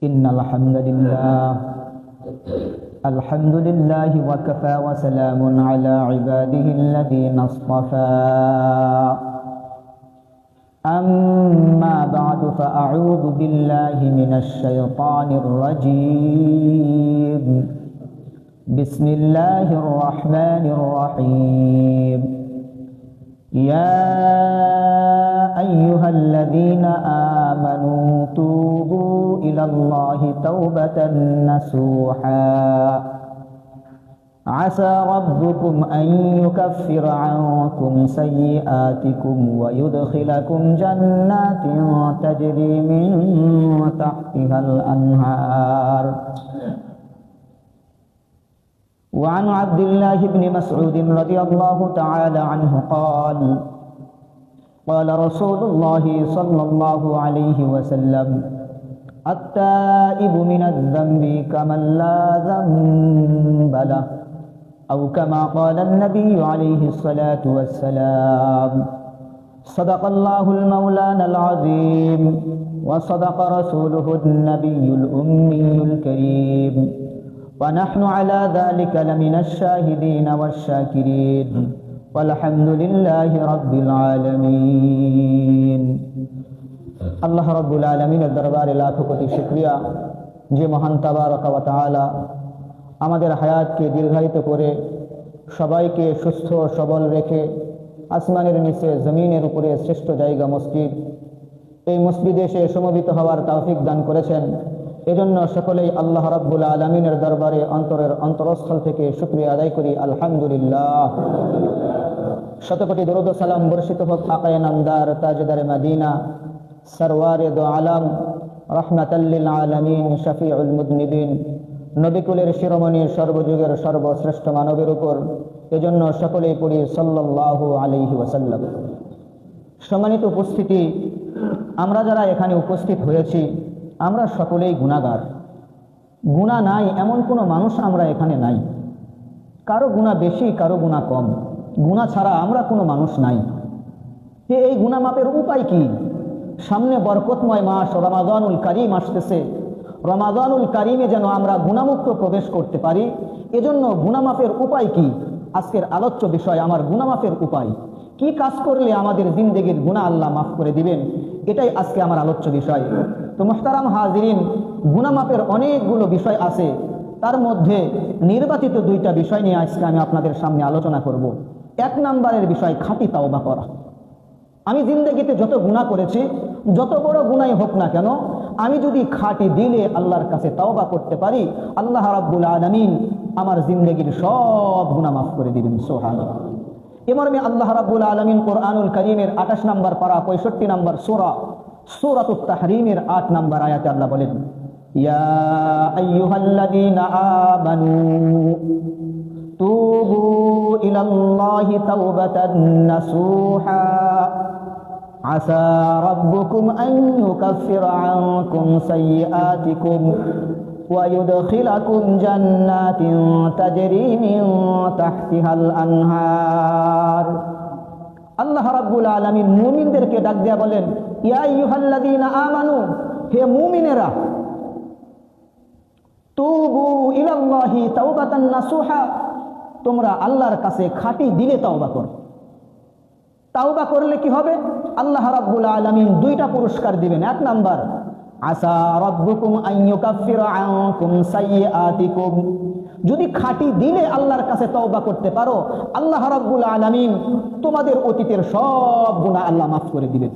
إن الحمد لله وكفى وسلام على عباده الذين اصطفى أما بعد فأعوذ بالله من الشيطان الرجيم بسم الله الرحمن الرحيم يا أيها الذين آمنوا توبوا إلى الله توبة نصوحا عسى ربكم أن يكفر عنكم سيئاتكم ويدخلكم جنات تجري من تحتها الأنهار وعن عبد الله بن مسعود رضي الله تعالى عنه قال قال رسول الله صلى الله عليه وسلم التائب من الذنب كمن لا ذنب له أو كما قال النبي عليه الصلاة والسلام صدق الله المولانا العظيم وصدق رسوله النبي الأمي الكريم ونحن على ذلك لمن الشاهدين والشاكرين والحمد لله رب العالمين আল্লাহ রাব্বুল আলামিনের দরবারে লাখো কোটি শুকরিয়া যে মহান তাবারক ওয়া তাআলা আমাদের হায়াতকে দীর্ঘায়িত করে সবাইকে সুস্থ সবল রেখে আসমানের নিচে জমিনের উপরে শ্রেষ্ঠ জায়গা মসজিদ এই মসজিদে এসে সমবেত হওয়ার তৌফিক দান করেছেন। এজন্য সকলেই আল্লাহ রাব্বুল আলামিনের দরবারে অন্তরের অন্তরস্থল থেকে শুকরিয়া আদায় করি আলহামদুলিল্লাহ। শতকোটি দরুদ ও সালাম বর্ষিত হোক আকায়ে নামদার তাজদারে মদিনা সরওয়ারে দো আলম রাহমাতাল লিল আলামিন শফিউল মুযনিবিন নবিকুলের শিরোমণি সর্বযুগের সর্বশ্রেষ্ঠ মানবের উপর। এজন্য সকলেই পড়ি সাল্লাল্লাহু আলাইহি ওয়াসাল্লাম। সম্মানিত উপস্থিতি, আমরা যারা এখানে উপস্থিত হয়েছি আমরা সকলেই গুনাহগার। গুনাহ নাই এমন কোনো মানুষ আমরা এখানে নাই। কারো গুনাহ বেশি, কারো গুনাহ কম। গুনাহ ছাড়া আমরা কোনো মানুষ নাই। এই গুনাহ মাপের উপায় কি? সামনে বরকতময় মাস রমাদানুল কারীম আসতেছে। রমাদানুল কারীমে যেন আমরা গুনাহমুক্ত প্রবেশ করতে পারি, এজন্য গুনাহ মাপের উপায় কি? আজকের আলোচ্য বিষয় আমার গুনাহ মাপের উপায়। কি কাজ করলে আমাদের জিন্দেগির গুনাহ আল্লাহ মাফ করে দিবেন, এটাই আজকে আমার আলোচ্য বিষয়। তো মুহতারাম হাজিরিন, গুনাহ মাপের অনেকগুলো বিষয় আছে, তার মধ্যে নির্বাচিত দুইটা বিষয় নিয়ে আজকে আমি আপনাদের সামনে আলোচনা করব। এক নম্বরের বিষয় খাঁটি তাওবা করা। আমি জিন্দেগিতে যত গুনাহ করেছি, যত বড় গুনাহই হোক না কেন, আমি যদি খাঁটি দিলে আল্লাহর কাছে তাওবা করতে পারি, আল্লাহ রাব্বুল আলামিন আমার জিন্দেগির সব গুনাহ মাফ করে দিবেন। সুবহানাল্লাহ। এ মর্মে আল্লাহ রাব্বুল আলামিন কোরআনুল কারীমের 28 নম্বর পারা 65 নম্বর সূরা সূরাতুত তাহরীমের 8 নম্বর আয়াতে আল্লাহ বলেন, ইয়া আইয়ুহাল্লাযীনা আমানু তুবু ইলাল্লাহি তাওবাতান নাসুহা আসা রাব্বুকুম আন ইউকাফিরা আনকুম সাইয়্যাতিকুম ওয়া ইউদখিলাকুম জান্নাতিন তাজরি মিন তাহতিহাল আনহার। আল্লাহ রাব্বুল আলামিন মুমিনদেরকে ডাক দিয়া বলেন, ইয়া আইয়ুহাল্লাযীনা আমানু, হে মুমিনেরা, তুবু ইলাল্লাহি তাওবাতান নাসুহা, তোমরা আল্লাহর কাছে খাঁটি দিলে তাওবা করো। তাওবা করলে কি হবে? আল্লাহ রাব্বুল আলামিন দুইটা পুরস্কার দিবেন। এক নাম্বার, আসা রাব্বুকুম আন ইউকাফিরা আনকুম সাইয়্যাতিকুম, যদি খাঁটি দিলে আল্লাহর কাছে তওবা করতে পারো, আল্লাহ রাব্বুল আলামিন তোমাদের অতীতের সব গুনাহ আল্লাহ মাফ করে দিবেন।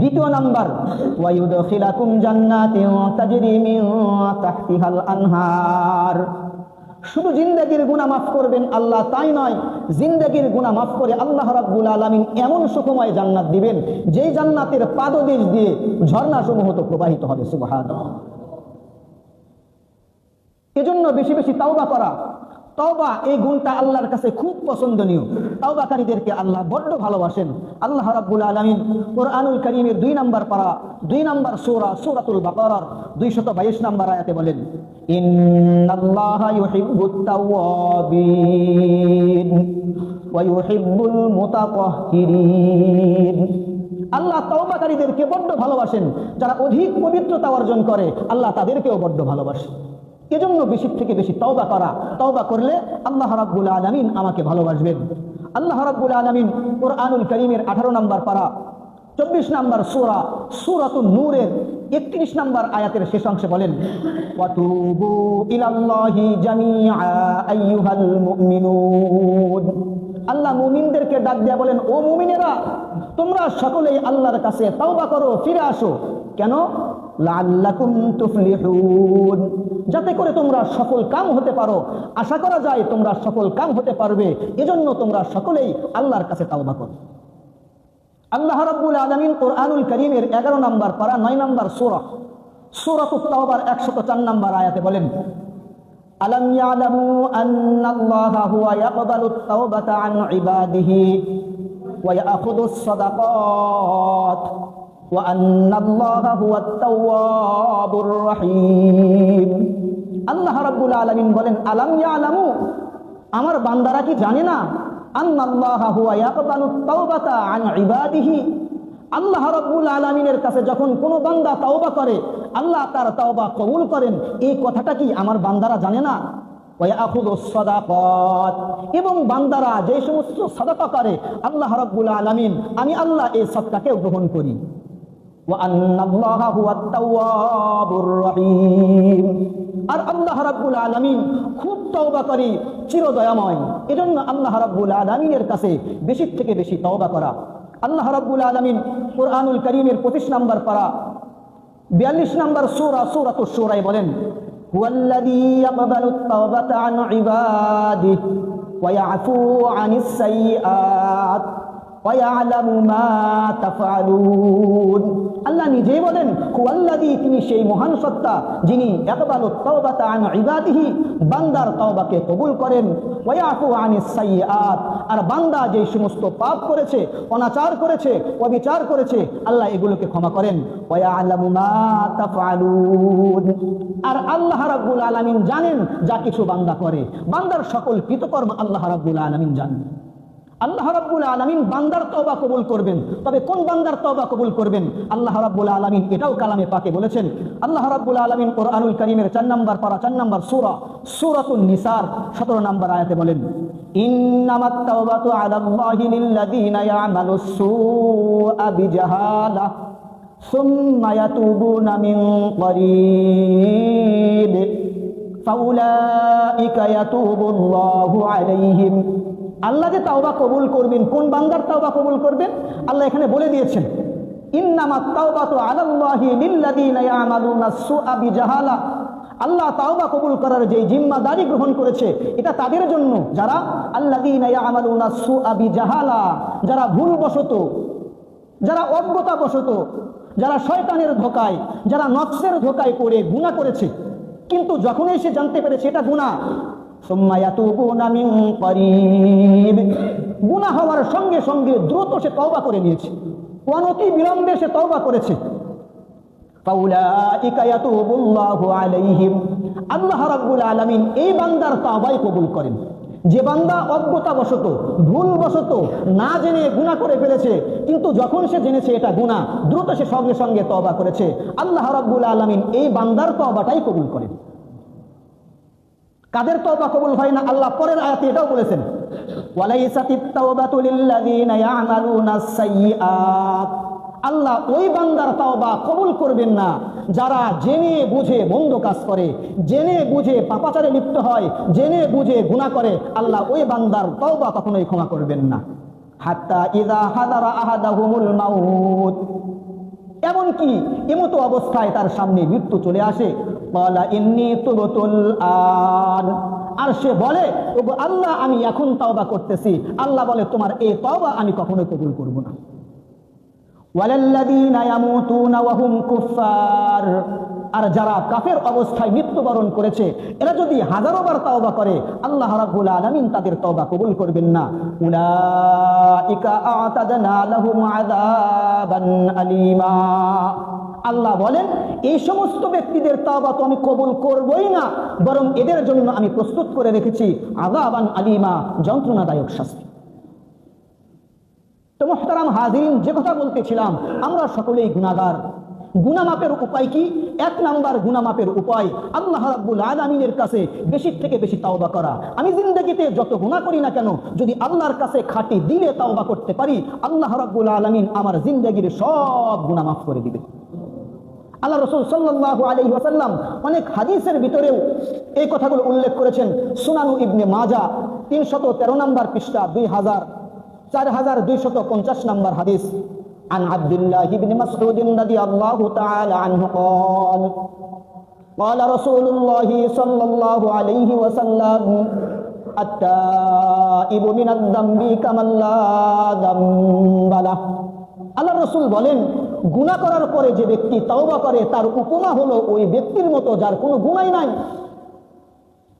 দ্বিতীয় নাম্বার, ওয়া ইউদখিলাকুম জান্নাতিন তাজরি মিন তাহতিহাল আনহার, শুধু জিন্দেগির গুনাহ মাফ করবেন আল্লাহ তাই নয়, জিন্দেগির গুনাহ মাফ করে আল্লাহ রাব্বুল আলামিন এমন সুখময় জান্নাত দিবেন, যেই জান্নাতের পাদদেশ দিয়ে ঝর্ণা সমূহ তো প্রবাহিত হবে। সুবহানাল্লাহ। এজন্য বেশি বেশি তাওবা করা। তওবা এই গুণটা আল্লাহর কাছে খুব পছন্দনীয়। তওবাকারীদেরকে আল্লাহ বড় ভালোবাসেন। আল্লাহ রাব্বুল আলামিন কোরআনুল কারীমের 2 নম্বর পারা 2 নম্বর সূরা সূরাতুল বাকারার 222 নম্বর আয়াতে বলেন, ইন্নাল্লাহা ইউহিব্বুত তাওয়াবিন ওয়া ইউহিব্বুল মুতাতাহহিরিন। আল্লাহ তওবাকারীদেরকে বড্ড ভালোবাসেন। যারা অধিক পবিত্রতা অর্জন করে আল্লাহ তাদেরকেও বড্ড ভালোবাসেন। এজন্য বেশি থেকে বেশি তওবা করা। তওবা করলে আল্লাহ রাব্বুল আলামিন আমাকে ভালোবাসবেন। আল্লাহ রাব্বুল আলামিন কোরআনুল কারীমের 18 নম্বর পারা 24 নম্বর সূরা সূরাতুন নূরের 31 নম্বর আয়াতের শেষ অংশে বলেন, ওয়াতুবু ইলাল্লাহি জামিআ আইয়ুহাল মুমিনুন। আল্লাহ মুমিনদেরকে ডাক দিয়া বলেন, ও মুমিনেরা, তোমরা সকলেই আল্লাহর কাছে তওবা করো, ফিরে আসো। কেন? লাআল্লাকুম তুফলিহুন, যাতে করে তোমরা সফল কাম হতে পারো। আশা করা যায় তোমরা সফল কাম হতে পারবে, এজন্য তোমরা সকলেই আল্লাহর কাছে তওবা করো। আল্লাহ রাব্বুল আলামিন কোরআনুল কারীমের 11 নম্বর পারা 9 নম্বর সূরা সূরাতুত তাওবার 104 নম্বর আয়াতে বলেন, আলাম ইয়ালামু আন্নাল্লাহা হুয়া ইয়াকবালুত তাওবাতা আন ইবাদিহি ওয়া ইয়াখুদুস সাদাকাত ওয়া আন্নাল্লাহা হুয়াত তাওয়াবুর রহিম। আল্লাহ রাব্বুল আলামিন বলেন, আলাম ইয়ালামু, আমার বান্দারা কি জানে না, আন্নাল্লাহা হুয়া ইয়াকবালুত তাওবাতা আন ইবাদিহি, আল্লাহ রাব্বুল আলামিনের কাছে যখন কোনো বান্দা তওবা করে আল্লাহ তার তওবা কবুল করেন। এই কথাটা কি আমার বান্দারা জানে না? ওয়া ইয়াখুদুস সাদাকাত, এবং বান্দারা যে সমস্ত সাদাকা করে আল্লাহ রাব্বুল আলামিন, আমি আল্লাহ এই সাদকাকে গ্রহণ করি। ওয়া আন্নাল্লাহা হুয়াত তাওয়াবুর রহিম, আর আল্লাহ রাব্বুল আলামিন খুব তওবাকারী, চিরদয়াময়। এজন্য আল্লাহ রাব্বুল আলামিনের কাছে বেশি থেকে বেশি তওবা করা। আল্লাহ রাব্বুল আলামিন কোরআনুল কারীমের 25 নম্বর পারা 42 নম্বর সূরা সূরাতুশ শূরায় বলেন, হুয়াল্লাযী ইয়াকবালুত তাওবাতা আন ইবাদিহি ওয়া ইয়াফু আনিস সাইয়্যাত ওয়া ইয়ালামু মা তাফআলুন। আল্লাহ নিজেই বলেন, হুয়াল্লাযী, তিনি সেই মহান সত্তা যিনি ইয়াকবালুত তাওবাতা আন ইবাদিহি, বান্দার তওবাকে কবুল করেন, ওয়া ইয়াফু আনিস সাইয়্যাত, আর বান্দা যে সমস্ত পাপ করেছে, অনাচার করেছে, অবিচার করেছে, আল্লাহ এগুলোকে ক্ষমা করেন। ওয়া ইয়ালামু মা তাফআলুন, আর আল্লাহ রাব্বুল আলামিন জানেন যা কিছু বান্দা করে। বান্দার সকল কৃতকর্ম আল্লাহ রাব্বুল আলামিন জানেন। আল্লাহ রাব্বুল আলামিন বান্দার তওবা কবুল করবেন, তবে কোন বান্দার তওবা কবুল করবেন আল্লাহ রাব্বুল আলামিন এটাও কালামে পাকে বলেছেন। আল্লাহ রাব্বুল আলামিন কোরআনুল কারীমের 4 নম্বর পারা 4 নম্বর সূরা সূরাতুন নিসার 17 নম্বর আয়াতে বলেন, ইন্নামাত তাওবাতু আলাল্লাহি লিল্লাযীনা ইয়ামালুস সুআ বিজাহালা সুম্মা ইয়াতুবুনা মিন করিব ফাউলাইকা ইয়াতুবুল্লাহু আলাইহিম। আল্লাহ যে তাওবা কবুল করবেন, কোন বান্দার তাওবা কবুল করবেন আল্লাহ এখানে বলে দিয়েছেন, ইন্নামাত তাওবাতু আলাল্লাহি লিল্লাযীনা ইয়ামালুনাস সুআ বিজাহালা। আল্লাহ তাওবা কবুল করার যে জিম্মাদারি গ্রহণ করেছে এটা তাদের জন্য যারা আল্লাযীনা ইয়ামালুনাস সুআ বিজাহালা, যারা ভুলবশত, যারা অজ্ঞতাবশত, যারা শয়তানের ধোকায়, যারা নফসের ধোকায় পড়ে গুনাহ করেছে, কিন্তু যখনই সে জানতে পেরেছে এটা গুনাহ, সুম্মা ইয়াতুবুনা মিন করিব, গুনাহ হওয়ার সঙ্গে সঙ্গে দ্রুত সে তওবা করে নিয়েছে, অনতি বিলম্বে সে তওবা করেছে, ফাউলাইকা ইয়াতুবুল্লাহু আলাইহিম, আল্লাহ রাব্বুল আলামিন এই বান্দার তওবাই কবুল করেন। যে বান্দা অজ্ঞতাবশত, ভুলবশত, না জেনে গুনাহ করে ফেলেছে, কিন্তু যখন সে জেনেছে এটা গুনাহ, দ্রুত সে সঙ্গে সঙ্গে তওবা করেছে, আল্লাহ রাব্বুল আলামিন এই বান্দার তওবাটাই কবুল করেন। কাদের তওবা কবুল হয় না আল্লাহ পরের আয়াতে এটাও বলেছেন, ওয়ালাইসাতিত তাওবাতু লিল্লাযীনা ইয়ামালুনাস সাইয়্যাত, আল্লাহ ওই বান্দার তওবা কবুল করবেন না যারা জেনে বুঝে মন্দ কাজ করে, জেনে বুঝে পাপাচারে লিপ্ত হয়, জেনে বুঝে গুনাহ করে, আল্লাহ ওই বান্দার তওবা কখনোই ক্ষমা করবেন না। হাত্তা ইযা হাদারা আহাদাহুমুল মাউত, এমনকি এমতো অবস্থায় তার সামনে মৃত্যু চলে আসে, ক্বালা ইন্নী তুবতুল আন, আর সে বলে, ওগো আল্লাহ আমি এখন তওবা করতেছি। আল্লাহ বলে তোমার এই তওবা আমি কখনোই কবুল করব না। ওয়ালাল্লাযীনা ইয়ামুতুনা ওয়া হুম কুফফার, আর যারা কাফের অবস্থায় মৃত্যুবরণ করেছে এরা যদি হাজারো বার তওবা করে আল্লাহ রাব্বুল আলামিন তাদের তওবা কবুল করবেন না। উলাইকা আ'তাদনা লাহুম আযাবান আলীমা, আল্লাহ বলেন এই সমস্ত ব্যক্তিদের তওবা তো আমি কবুল করবই না, বরং এদের জন্য আমি প্রস্তুত করে রেখেছি আযাবান আলীমা, যন্ত্রণাদায়ক শাস্তি। তো মুহতারাম হাজিরিন, যে কথা বলতেছিলাম, আমরা সকলেই গুনাহগার। গুনাহ মাপের উপায় কি? এক নাম্বার গুনাহ মাপের উপায় আল্লাহ রাব্বুল আলামিনের কাছে বেশি থেকে বেশি তাওবা করা। আমি জিন্দেগিতে যত গুনাহ করি না কেন, যদি আল্লাহর কাছে খাঁটি দিলে তাওবা করতে পারি, আল্লাহ রাব্বুল আলামিন আমার জিন্দেগির সব গুনাহ মাফ করে দিবেন। আল্লাহ রাসূল সাল্লাল্লাহু আলাইহি ওয়াসাল্লাম অনেক হাদিসের ভিতরেও এই কথাগুলো উল্লেখ করেছেন। সুনানু ইবনে মাজাহ 313 নম্বর পৃষ্ঠা 4250 নম্বর হাদিস। عن عبد الله بن مسعود رضي الله تعالى عنه قال قال رسول الله صلى الله عليه وسلم التائب من الذنب كمن لا ذنب له। আল্লাহ রাসূল বলেন, গুনাহ করার পরে যে ব্যক্তি তাওবা করে তার উপমা হলো ওই ব্যক্তির মতো যার কোনো গুনাহই নাই।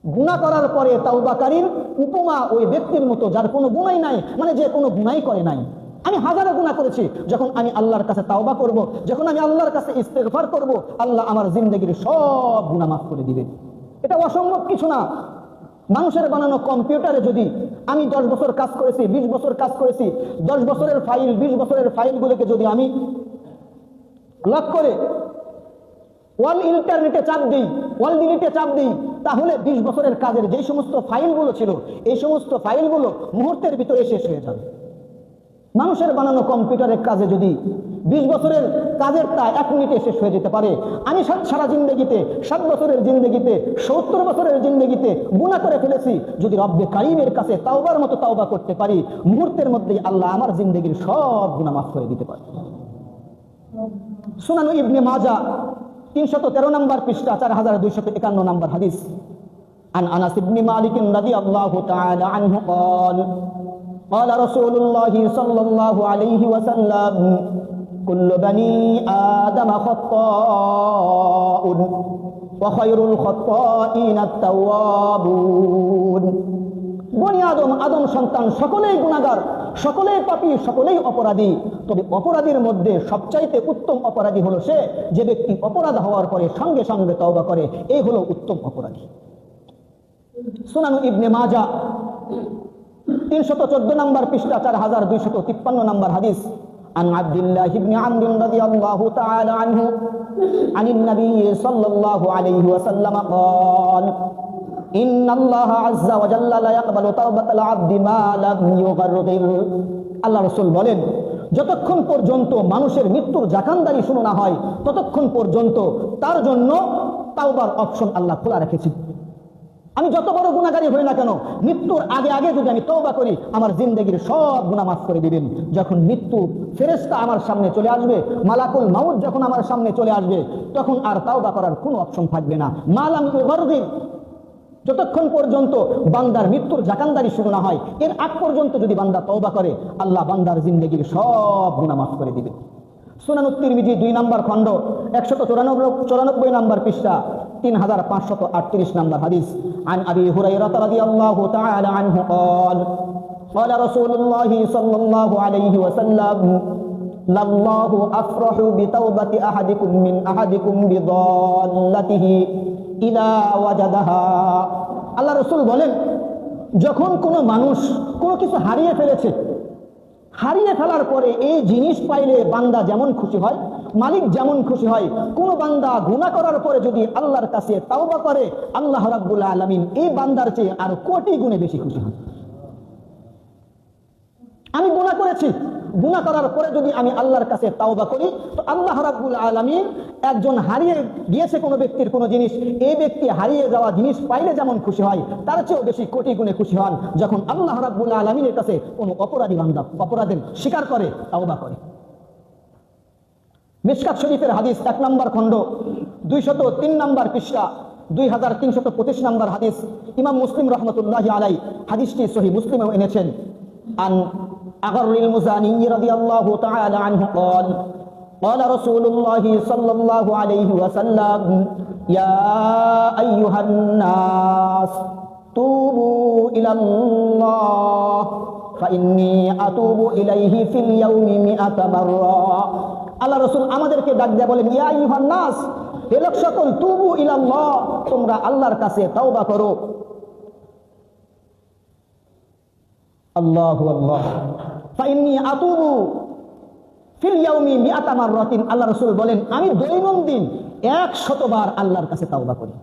গুনাহ করার পরে তাওবাকারীর উপমা ওই ব্যক্তির মতো যার কোনো গুনাহই নাই, মানে যে কোনো গুনাহই করে নাই। আমি হাজারো গুনাহ করেছি, যখন আমি আল্লাহর কাছে তাওবা করব, যখন আমি আল্লাহর কাছে ইস্তেগফার করব, আল্লাহ আমার জিন্দেগির সব গুনাহ মাফ করে দিবেন। এটা অসম্ভব কিছু না। মানুষের বানানো কম্পিউটারে যদি আমি 10 বছর কাজ করেছি, 20 বছর কাজ করেছি, 10 বছরের ফাইল, 20 বছরের ফাইলগুলোকে যদি আমি লক করে ওয়াল ইন্টারনেটে চাপ দিই, ওয়াল ডিলিটে চাপ দিই, তাহলে 20 বছরের কাজের যে সমস্ত ফাইলগুলো ছিল, এই সমস্ত ফাইলগুলো মুহূর্তের ভিতরে শেষ হয়ে যাবে। মানুষের বানানো কম্পিউটারের কাজে যদি 20 বছরের কাজেরটা 1 মিনিটে শেষ হয়ে যেতে পারে, আমি সারা জিন্দেগিতে 7 বছরের জিন্দেগিতে 70 বছরের জিন্দেগিতে গুনাহ করে ফেলেছি, যদি রব্বে কারীমের কাছে তাওবার মতো তাওবা করতে পারি, মুহূর্তের মধ্যেই আল্লাহ আমার জিন্দেগির সব গুনাহ মাফ করে দিতে পারে। সুনানু ইবনে মাজাহ 313 নম্বর পৃষ্ঠা 4251 নম্বর হাদিস। عن أنس بن مالك رضي الله تعالى عنه قال قال رسول الله صلى الله عليه وسلم كل بني آدم خطاء وخير الخطائين التوابون। বনি আদম, আদম সন্তান সকলেই গুনাহগার, সকলেই পাপী, সকলেই অপরাধী। তবে অপরাধীর মধ্যে সবচাইতে উত্তম অপরাধী হলো সে যে ব্যক্তি অপরাধ হওয়ার পরে সঙ্গে সঙ্গে তওবা করে, এই হলো উত্তম অপরাধী। সুনানু ইবনে মাজাহ 314 নম্বর পৃষ্ঠা 4253 নম্বর হাদিস। عن عبد الله بن عمرو رضي الله تعالى عنه عن النبي صلى الله عليه وسلم قال إن الله عز وجل لا يقبل توبة العبد ما لم يغرغر। আল্লাহ রাসূল বলেন, যতক্ষণ পর্যন্ত মানুষের মৃত্যুর জাকানদারি শুরু না হয়, ততক্ষণ পর্যন্ত তার জন্য তাওবার অপশন আল্লাহ খোলা রেখেছেন। আমি যত বড় গুনাহগারী হই না কেন, মৃত্যুর আগে আগে যদি আমি তওবা করি, আমার জিন্দেগির সব গুনাহ মাফ করে দিবেন। যখন মৃত্যু ফেরেশতা আমার সামনে চলে আসবে, মালাকুল মাউত যখন আমার সামনে চলে আসবে, তখন আর তাওবা করার কোনো অপশন থাকবে না। মালাম ইউগরগির, যতক্ষণ পর্যন্ত বান্দার মৃত্যুর জাকানদারি শুরু না হয়, এর আগ পর্যন্ত যদি বান্দা তওবা করে, আল্লাহ বান্দার জিন্দেগির সব গুনাহ মাফ করে দিবেন। সুনানুত তিরমিজি 2 নম্বর খণ্ড 194 নম্বর পৃষ্ঠা 3538 নম্বর হাদিস। عن أبي هريرة رضي الله تعالى عنه قال قال رسول الله صلى الله عليه وسلم لله أفرح بتوبة أحدكم من أحدكم بضالته إذا وجدها। আল্লাহ রাসূল বলেন, যখন কোনো মানুষ কোনো কিছু হারিয়ে ফেলেছে, হারিয়ে ফেলার পরে এই জিনিস পাইলে বান্দা যেমন খুশি হয়, মালিক যেমন খুশি হয়, কোন বান্দা গুনাহ করার পরে যদি আল্লাহর কাছে তাওবা করে, আল্লাহ রাব্বুল আলামিন এই বান্দার চেয়ে আর কোটি গুণে বেশি খুশি হন। আমি গুনাহ করেছি, গুনাহ করার পরে যদি আমি আল্লাহর কাছে তাওবা করি, তো আল্লাহ রাব্বুল আলামিন একজন হারিয়ে গিয়েছে কোনো ব্যক্তির কোনো জিনিস, এই ব্যক্তি হারিয়ে যাওয়া জিনিস পাইলে যেমন খুশি হয়, তার চেয়েও বেশি কোটি গুণে খুশি হন যখন আল্লাহ রাব্বুল আলামিনের কাছে কোনো অপরাধী বান্দা অপরাধের স্বীকার করে, তাওবা করে। মিশকাত শরীফের হাদিস 1 নম্বর খণ্ড 203 নম্বর পৃষ্ঠা 2325 নম্বর হাদিস। ইমাম মুসলিম রাহমাতুল্লাহি আলাইহি হাদিসটি সহিহ মুসলিমেও এনেছেন। عن أغر المزاني رضي الله تعالى عنه قال قال رسول الله صلى الله عليه وسلم يا أيها الناس توبوا إلى الله فإني أتوب إليه في اليوم 100 مرة। আল্লাহ রাসূল আমাদেরকে ডাক দিয়ে বলেন, ইয়া আইয়ুহান নাস, হে লোক সকল, তুবু ইলাল্লাহ, তোমরা আল্লাহর কাছে তাওবা করো। আল্লাহু আল্লাহ। ফাইন্নী আতুবু ফিল ইয়াউমি মিআতা মাররাতিন, আল্লাহ রাসূল বলেন আমি দৈনন্দিন 100 বার আল্লাহর কাছে তাওবা করি।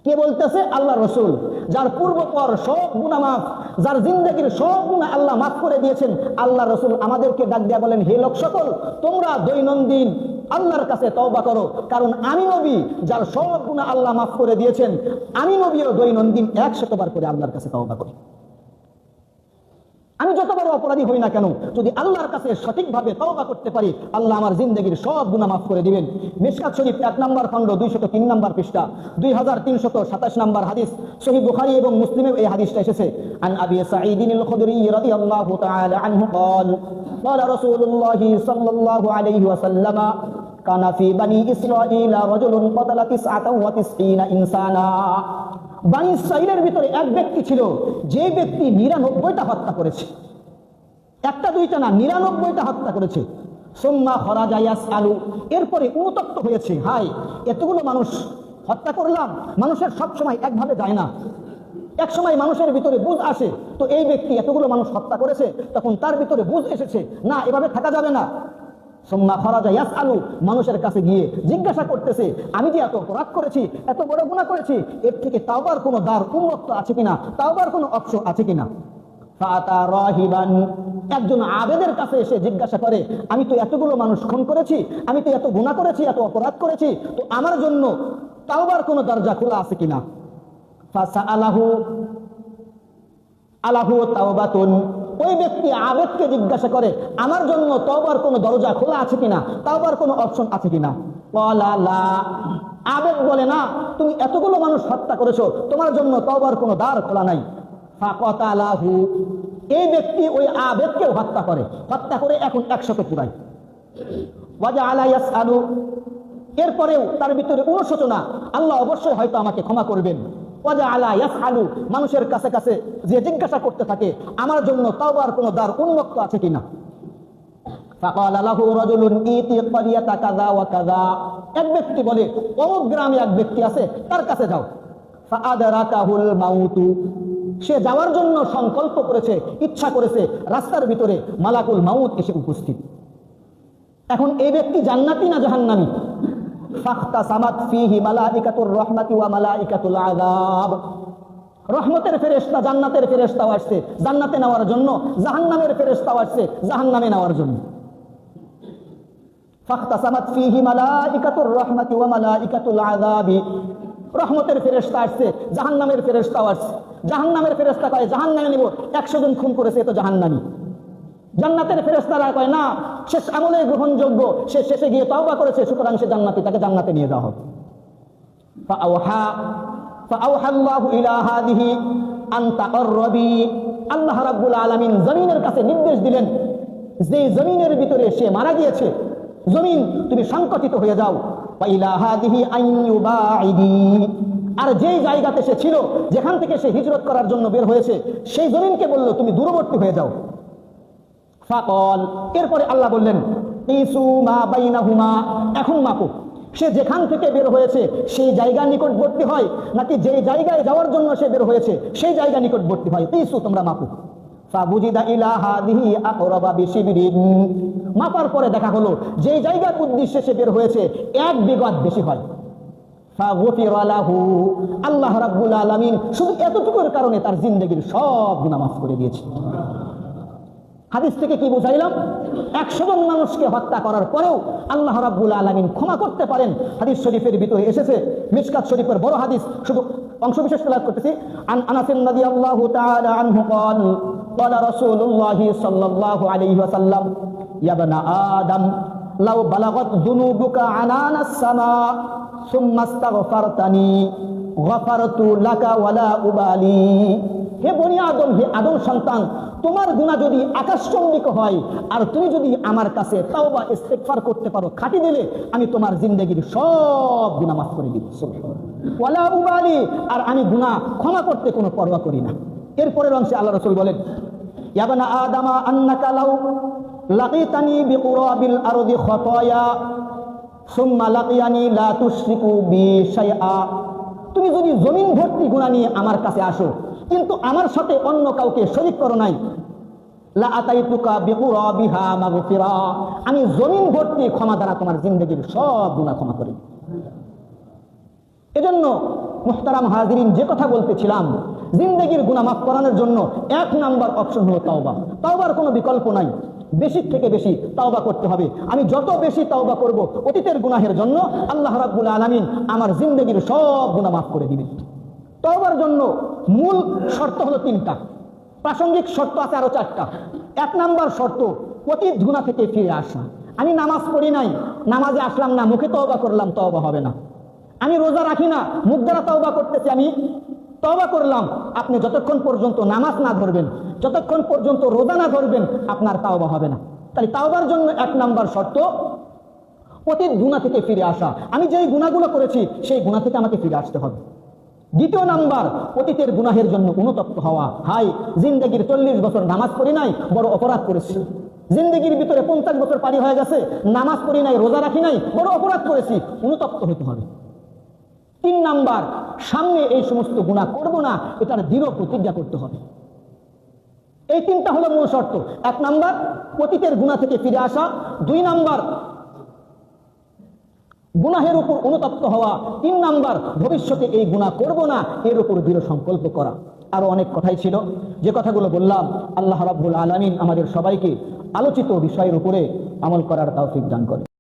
কে বলতেছে? আল্লাহ রাসূল, যার পূর্বপর সব গুনাহ মাফ, যার জিন্দেগীর সব গুনাহ আল্লাহ মাফ করে দিয়েছেন। আল্লাহ রাসূল আমাদেরকে ডাক দিয়া বলেন, হে লোক সকল, তোমরা দৈনন্দিন আল্লাহর কাছে তওবা করো, কারণ আমি নবী যার সব গুনাহ আল্লাহ মাফ করে দিয়েছেন, আমি নবীও দৈনন্দিন 100 বার করে আল্লাহর কাছে তওবা করি। আমি যত বড় অপরাধী হই না কেন, যদি আল্লাহর কাছে সঠিকভাবে তওবা করতে পারি, আল্লাহ আমার জিন্দেগীর সব গুনাহ মাফ করে দিবেন। মিশকাত শরীফ 1 নম্বর খণ্ড 203 নম্বর পৃষ্ঠা 2327 নম্বর হাদিস, সহিহ বুখারী এবং মুসলিমে এই হাদিসটা এসেছে। আন আবি সাঈদিন আল খুদরি রাদিয়াল্লাহু তাআলা আনহু قال قال رسول الله صلى الله عليه وسلم كان في بني إسرائيل رجل قتل 99 ইনসানা। বনী ইসরাঈলের ভিতরে এক ব্যক্তি ছিল, যে ব্যক্তি 99টা হত্যা করেছে। একটা দুইটা না, 99টা হত্যা করেছে। সুম্মা খরাজা ইয়াসআলু, এরপরে অনুতপ্ত হয়েছে, হায় এতগুলো মানুষ হত্যা করলাম। মানুষের সব সময় একভাবে যায় না, এক সময় মানুষের ভিতরে বুঝ আসে। তো এই ব্যক্তি এতগুলো মানুষ হত্যা করেছে, তখন তার ভিতরে বুঝ এসেছে, না এভাবে থাকা যাবে না। সুম্মা খরাজা ইয়াসআলু, মানুষের কাছে গিয়ে জিজ্ঞাসা করতেছে, আমি যে এত অপরাধ করেছি, এত বড় গুনাহ করেছি, এর থেকে তাওবার কোনো দ্বার উন্মুক্ত আছে কিনা, তাওবার কোনো অপশন আছে কিনা। ফাতা রাহিবান, একজন আবেদের কাছে এসে জিজ্ঞাসা করে, আমি তো এতগুলো মানুষ খুন করেছি, আমি তো এত গুনাহ করেছি, এত অপরাধ করেছি, তো আমার জন্য তাওবার কোনো দরজা খোলা আছে কিনা। ফাসাআলাহু আলাহু তাওবাতুন, ওই ব্যক্তি আবেদকে জিজ্ঞাসা করে, আমার জন্য তওবার কোনো দরজা খোলা আছে কিনা, তওবার কোনো অপশন আছে কিনা। ক্বালা লা, আবেদ বলে, না, তুমি এতগুলো মানুষ হত্যা করেছো, তোমার জন্য তওবার কোনো দ্বার খোলা নাই। ফাকাতালাহু, এই ব্যক্তি ওই আবেদকেও হত্যা করে, হত্যা করে এখন 100 পুরায়। ওয়াজআলা ইয়াসআলু, এরপরেও তার ভিতরে অনুশোচনা, আল্লাহ অবশ্যই হয়তো আমাকে ক্ষমা করবেন। ওয়াজআলা ইয়াসআলু, মানুষের কাছে কাছে যে জিজ্ঞাসা করতে থাকে, আমার জন্য তাওবার কোনো দ্বার উন্মুক্ত আছে কিনা। ফাকালা লাহু রাজুলুন ইতি ক্বারিয়াতা কাযা ওয়া কাযা, এক ব্যক্তি বলে, অমুক গ্রামে এক ব্যক্তি আছে, তার কাছে যাও। ফাআদরাকাহুল মাউতু, সে যাওয়ার জন্য সংকল্প করেছে, ইচ্ছা করেছে, রাস্তার ভিতরে মালাকুল মাউত এসে উপস্থিত। এখন এই ব্যক্তি জান্নাতি না জাহান্নামী? ফাখতাসামাত ফীহি মালাইকাতুর রাহমাতি ওয়া মালাইকাতুল আযাব, রহমতের ফেরেশতা জান্নাতের ফেরেশতাও আসছে জান্নাতে নেওয়ার জন্য, জাহান্নামের ফেরেশতাও আসছে জাহান্নামে নেওয়ার জন্য। ফাখতাসামাত ফীহি মালাইকাতুর রাহমাতি ওয়া মালাইকাতুল আযাবি, রহমতের ফেরেশতা আসছে, জাহান্নামের ফেরেশতাও আসছে। জাহান্নামের ফেরেশতা কয়, জাহান্নামে নিব, 100 জন খুন করেছে, এ তো জাহান্নামী। জান্নাতের ফেরেশতারা কয়, না, শেষ আমলে গ্রহণযোগ্য, সে শেষে গিয়ে তওবা করেছে, সুতরাং সে জান্নাতি, তাকে জান্নাতে নিয়ে যাওয়া হবে। ফাআওহা আল্লাহু ইলা হাদিহি আন তাকাররাবি, আল্লাহ রাব্বুল আলামিন জমিনের কাছে নির্দেশ দিলেন, যে জমিনের ভিতরে সে মারা গিয়েছে, জমিন তুমি সংকটিত হয়ে যাও। ওয়া ইলা হাদিহি আন ইউবাইদি, আর যেই জায়গাতে সে ছিল, যেখান থেকে সে হিজরত করার জন্য বের হয়েছে, সেই জমিনকে বলল তুমি দূরবর্তী হয়ে যাও। ফাকাল, এরপরে আল্লাহ বললেন, কিসু মা বাইনাহুমা, এখন মাপো, সে যেখান থেকে বের হয়েছে সেই জায়গা নিকটবর্তী হয়, নাকি যেই জায়গায় যাওয়ার জন্য সে বের হয়েছে সেই জায়গা নিকটবর্তী হয়, কিসু তোমরা মাপো। ফাবুজিদা ইলা হাদিহি আকরাবা বিশিবরিন, মাপার পরে দেখা হলো যেই জায়গার উদ্দেশ্যে সে বের হয়েছে 1 বিঘত বেশি হয়। ফাগফিরা লাহু, আল্লাহ রাব্বুল আলামিন শুধু এতটুকুর কারণে তার জিন্দেগীর সব গুনাহ মাফ করে দিয়েছে। হাদিস থেকে কি বুঝাইলাম? 100 জন মানুষকে হত্যা করার পরেও আল্লাহ রাব্বুল আলামিন ক্ষমা করতে পারেন। হাদিস শরীফের ভিতরে এসেছে, মিশকাত শরীফের বড় হাদিস, শুধু অংশ বিশেষ তেলাওয়াত করতেছি। আন আনাস রাদিয়াল্লাহু তাআলা আনহু قال قال رسول الله صلى الله عليه وسلم يا ابن آدم لو بلغت ذنوبك عنان السماء ثم استغفرتني غفرت لك ولا أبالي, হে বনি আদম, হে আদম সন্তান, তোমার গুনাহ যদি আকাশচম্বিত হয় আর তুমি যদি আমার কাছে তাওবা ইস্তেগফার করতে পারো খাঁটি দিলে, আমি তোমার জিন্দেগীর সব গুনাহ মাফ করে দিব। ওয়ালা উবালি, আর আমি গুনাহ ক্ষমা করতে কোনো পরোয়া করি না। এরপরের অংশে আল্লাহ রাসূল বলেন, ইয়া বানা আদামা আন্নাকা লাউ লাকিতানি বিকুরাবিল আরদি খাতায়া সুম্মা লাকিয়ানি লা তুশরিকু বি শাইআ, তুমি যদি জমিন ভর্তি গুনাহ নিয়ে আমার কাছে আসো, কিন্তু আমার সাথে অন্য কাউকে শরীক করো নাই, লা আতাইতুকা বিকুরাবিহা মাগফিরা, আমি জমিন ভর্তি ক্ষমা দ্বারা তোমার জিন্দেগীর সব গুনাহ ক্ষমা করে দিই। এজন্য মুহতারাম হাজিরিন, যে কথা বলতেছিলাম, জিন্দেগীর গুনাহ মাফ করানোর জন্য 1 নাম্বার অপশন হলো তাওবা। তাওবার কোনো বিকল্প নাই, বেশি থেকে বেশি তাওবা করতে হবে। আমি যত বেশি তাওবা করব অতীতের গুনাহের জন্য, আল্লাহ রাব্বুল আলামিন আমার জিন্দেগীর সব গুনাহ মাফ করে দিবেন। তাওবার জন্য মূল শর্ত হলো 3টা, প্রাসঙ্গিক শর্ত আছে আরো 4টা। 1 নাম্বার শর্ত, অতীত গুনাহ থেকে ফিরে আসা। আমি নামাজ পড়ি নাই, নামাজে আসলাম না, মুখে তওবা করলাম, তওবা হবে না। আমি রোজা রাখি না, মুখ দ্বারা তওবা করতেছি, আমি তওবা করলাম। আপনি যতক্ষণ পর্যন্ত নামাজ না ধরবেন, যতক্ষণ পর্যন্ত রোজা না ধরবেন, আপনার তাওবা হবে না। তাহলে তাওবার জন্য 1 নাম্বার শর্ত অতীত গুনাহ থেকে ফিরে আসা। আমি যেই গুনাহগুলো করেছি সেই গুনাহ থেকে আমাকে ফিরে আসতে হবে। 2 নাম্বার, অতীতের গুনাহের জন্য অনুতপ্ত হওয়া। হাই, জিন্দেগীর 40 বছর নামাজ পড়ি নাই, বড় অপরাধ করেছি। জিন্দেগীর ভিতরে 50 বছর পারি হয়ে গেছে, নামাজ পড়ি নাই, রোজা রাখি নাই, বড় অপরাধ করেছি, অনুতপ্ত হতে হবে। 3 নাম্বার, সামনে এই সমস্ত গুনাহ করব না, এটার দৃঢ় প্রতিজ্ঞা করতে হবে। এই 3টা হলো মূল শর্ত। 1 নাম্বার, অতীতের গুনাহ থেকে ফিরে আসা। 2 নাম্বার, গুনাহের উপর অনুতপ্ত হওয়া। 3 নাম্বার, ভবিষ্যতে এই গুনাহ করব না, এর উপর দৃঢ় সংকল্প করা। আরো অনেক কথাই ছিল, যে কথাগুলো বললাম, আল্লাহ রাব্বুল আলামিন আমাদের সবাইকে আলোচিত বিষয়ের উপরে আমল করার তৌফিক দান করে।